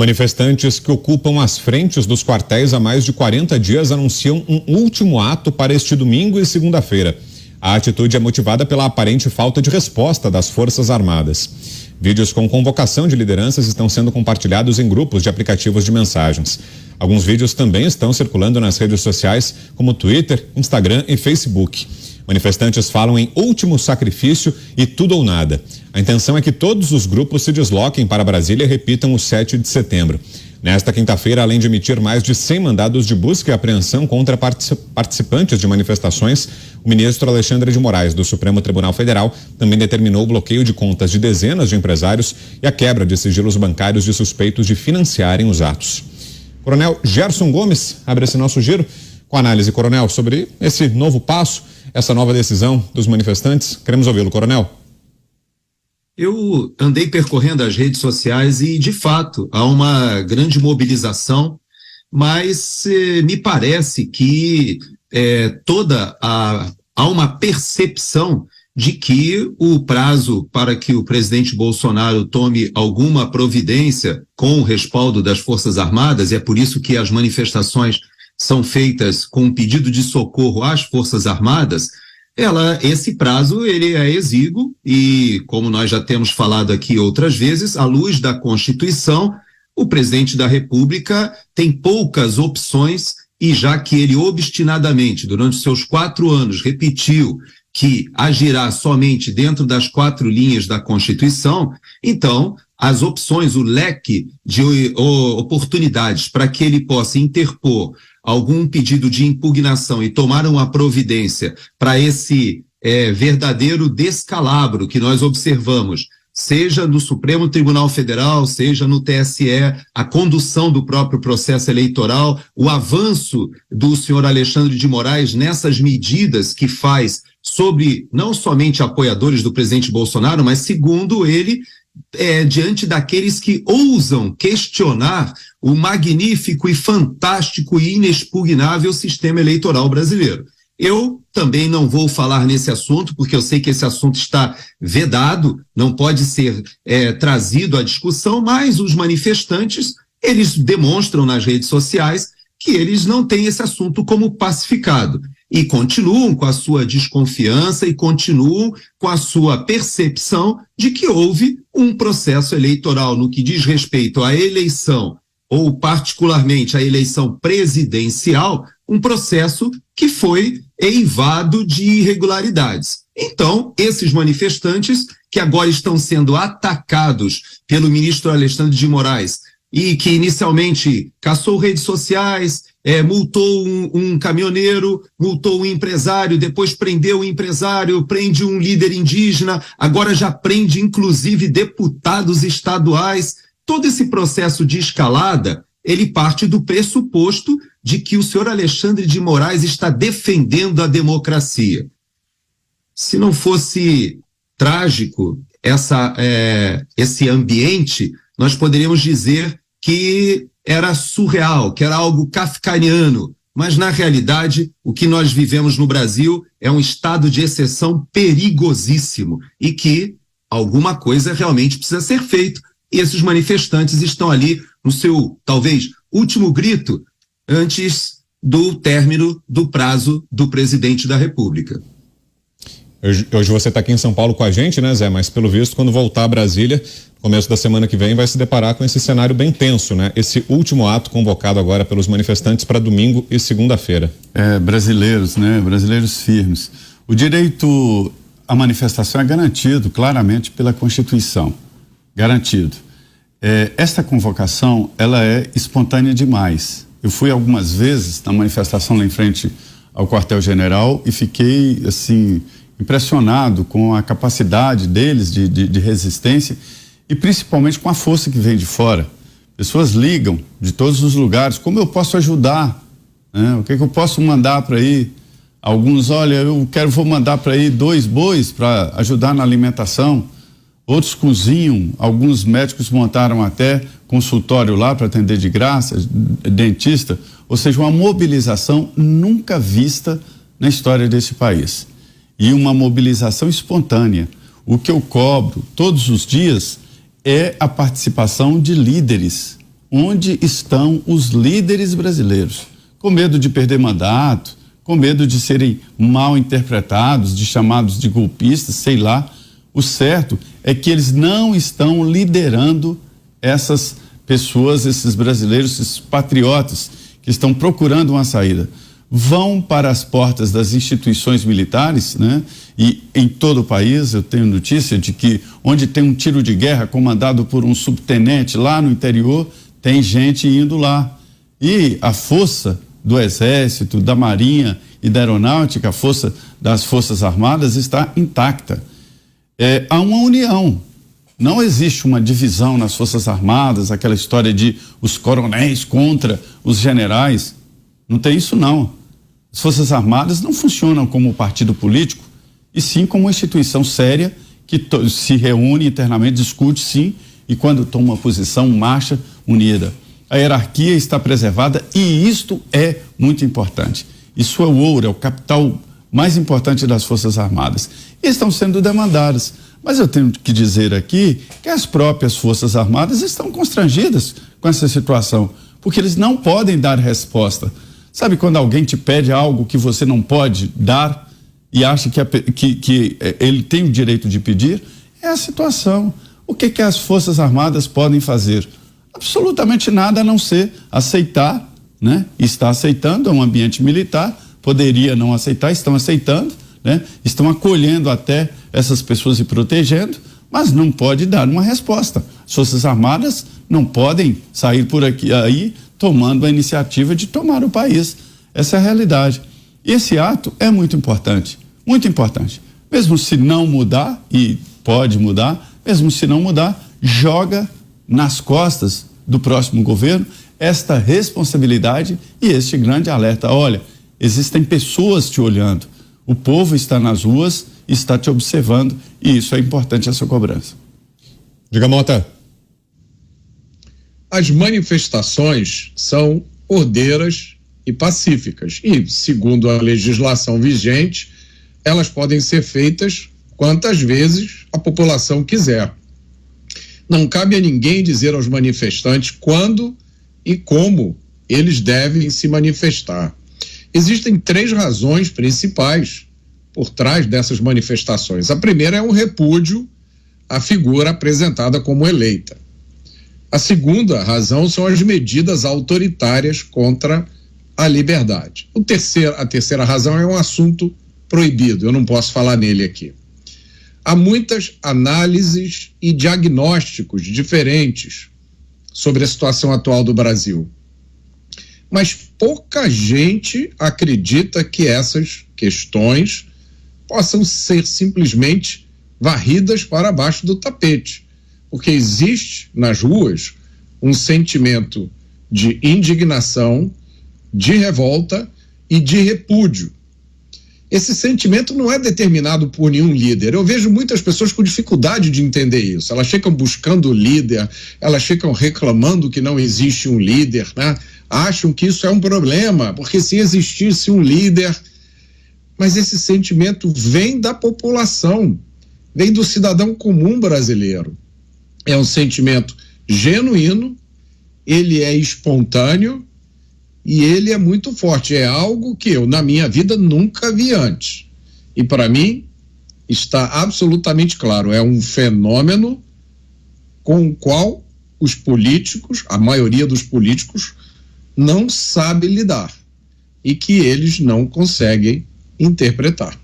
Manifestantes que ocupam as frentes dos quartéis há mais de 40 dias anunciam um último ato para este domingo e segunda-feira. A atitude é motivada pela aparente falta de resposta das Forças Armadas. Vídeos com convocação de lideranças estão sendo compartilhados em grupos de aplicativos de mensagens. Alguns vídeos também estão circulando nas redes sociais, como Twitter, Instagram e Facebook. Manifestantes falam em último sacrifício e tudo ou nada. A intenção é que todos os grupos se desloquem para Brasília e repitam o 7 de setembro. Nesta quinta-feira, além de emitir mais de 100 mandados de busca e apreensão contra participantes de manifestações, o ministro Alexandre de Moraes, do Supremo Tribunal Federal, também determinou o bloqueio de contas de dezenas de empresários e a quebra de sigilos bancários de suspeitos de financiarem os atos. Coronel Gerson Gomes abre esse nosso giro com análise, Coronel, sobre esse novo passo, essa nova decisão dos manifestantes. Queremos ouvi-lo, Coronel. Eu andei percorrendo as redes sociais e, de fato, há uma grande mobilização, mas me parece que há uma percepção de que o prazo para que o presidente Bolsonaro tome alguma providência com o respaldo das Forças Armadas, e é por isso que as manifestações são feitas com um pedido de socorro às Forças Armadas, esse prazo ele é exíguo e, como nós já temos falado aqui outras vezes, à luz da Constituição, o presidente da República tem poucas opções e já que ele obstinadamente, durante seus 4 anos, repetiu que agirá somente dentro das 4 linhas da Constituição, então as opções, o leque de oportunidades para que ele possa interpor algum pedido de impugnação e tomar uma providência para esse verdadeiro descalabro que nós observamos, seja no Supremo Tribunal Federal, seja no TSE, a condução do próprio processo eleitoral, o avanço do senhor Alexandre de Moraes nessas medidas que faz sobre não somente apoiadores do presidente Bolsonaro, mas segundo ele, diante daqueles que ousam questionar o magnífico e fantástico e inexpugnável sistema eleitoral brasileiro. Eu também não vou falar nesse assunto, porque eu sei que esse assunto está vedado, não pode ser trazido à discussão, mas os manifestantes, eles demonstram nas redes sociais que eles não têm esse assunto como pacificado e continuam com a sua desconfiança e continuam com a sua percepção de que houve um processo eleitoral no que diz respeito à eleição, ou particularmente à eleição presidencial, um processo que foi eivado de irregularidades. Então, esses manifestantes, que agora estão sendo atacados pelo ministro Alexandre de Moraes, e que inicialmente caçou redes sociais, multou um caminhoneiro, multou um empresário, depois prendeu o empresário, prende um líder indígena, agora já prende inclusive deputados estaduais. Todo esse processo de escalada, ele parte do pressuposto de que o senhor Alexandre de Moraes está defendendo a democracia. Se não fosse trágico esse ambiente, nós poderíamos dizer que era surreal, que era algo kafkaniano, mas na realidade o que nós vivemos no Brasil é um estado de exceção perigosíssimo e que alguma coisa realmente precisa ser feito. E esses manifestantes estão ali no seu, talvez, último grito antes do término do prazo do presidente da República. Hoje você está aqui em São Paulo com a gente, né, Zé? Mas pelo visto, quando voltar a Brasília, começo da semana que vem, vai se deparar com esse cenário bem tenso, né? Esse último ato convocado agora pelos manifestantes para domingo e segunda-feira. Brasileiros, né? Brasileiros firmes. O direito à manifestação é garantido claramente pela Constituição. Garantido. Esta convocação, ela é espontânea demais. Eu fui algumas vezes na manifestação lá em frente ao quartel-general e fiquei, assim, impressionado com a capacidade deles de resistência e principalmente com a força que vem de fora. Pessoas ligam de todos os lugares, como eu posso ajudar? Né? O que eu posso mandar para ir? Alguns, olha, vou mandar para ir 2 bois para ajudar na alimentação. Outros cozinham, alguns médicos montaram até consultório lá para atender de graça, dentista, ou seja, uma mobilização nunca vista na história desse país. E uma mobilização espontânea. O que eu cobro todos os dias é a participação de líderes onde estão os líderes brasileiros, com medo de perder mandato, com medo de serem mal interpretados, de chamados de golpistas, sei lá. O certo é que eles não estão liderando essas pessoas, esses brasileiros, esses patriotas que estão procurando uma saída. Vão para as portas das instituições militares, né? E em todo o país eu tenho notícia de que onde tem um tiro de guerra comandado por um subtenente lá no interior, tem gente indo lá. E a força do Exército, da Marinha e da Aeronáutica, a força das Forças Armadas está intacta. Há uma união. Não existe uma divisão nas Forças Armadas, aquela história de os coronéis contra os generais. Não tem isso, não. As Forças Armadas não funcionam como partido político, e sim como uma instituição séria que se reúne internamente, discute sim, e quando toma uma posição, marcha unida. A hierarquia está preservada e isto é muito importante. Isso é o ouro, é o capital mais importante das Forças Armadas. E estão sendo demandadas. Mas eu tenho que dizer aqui que as próprias Forças Armadas estão constrangidas com essa situação, porque eles não podem dar resposta. Sabe quando alguém te pede algo que você não pode dar e acha que ele tem o direito de pedir? É a situação. O que as Forças Armadas podem fazer? Absolutamente nada a não ser aceitar, né? Está aceitando, é um ambiente militar, poderia não aceitar, estão aceitando, né? Estão acolhendo até essas pessoas e protegendo, mas não pode dar uma resposta. As Forças Armadas não podem sair por aqui aí tomando a iniciativa de tomar o país. Essa é a realidade. E esse ato é muito importante, muito importante. Mesmo se não mudar, e pode mudar, mesmo se não mudar, joga nas costas do próximo governo esta responsabilidade e este grande alerta. Olha, existem pessoas te olhando, o povo está nas ruas, está te observando, e isso é importante, essa cobrança. Diga, Mota. As manifestações são ordeiras e pacíficas e, segundo a legislação vigente, elas podem ser feitas quantas vezes a população quiser. Não cabe a ninguém dizer aos manifestantes quando e como eles devem se manifestar. Existem 3 razões principais por trás dessas manifestações. A primeira é um repúdio à figura apresentada como eleita. A segunda razão são as medidas autoritárias contra a liberdade. A terceira razão é um assunto proibido, eu não posso falar nele aqui. Há muitas análises e diagnósticos diferentes sobre a situação atual do Brasil, mas pouca gente acredita que essas questões possam ser simplesmente varridas para baixo do tapete, porque existe nas ruas um sentimento de indignação, de revolta e de repúdio. Esse sentimento não é determinado por nenhum líder. Eu vejo muitas pessoas com dificuldade de entender isso. Elas ficam buscando líder, elas ficam reclamando que não existe um líder, né? Acham que isso é um problema, porque se existisse um líder... Mas esse sentimento vem da população, vem do cidadão comum brasileiro. É um sentimento genuíno, ele é espontâneo e ele é muito forte. É algo que eu, na minha vida, nunca vi antes. E para mim, está absolutamente claro, é um fenômeno com o qual os políticos, a maioria dos políticos, não sabe lidar e que eles não conseguem interpretar.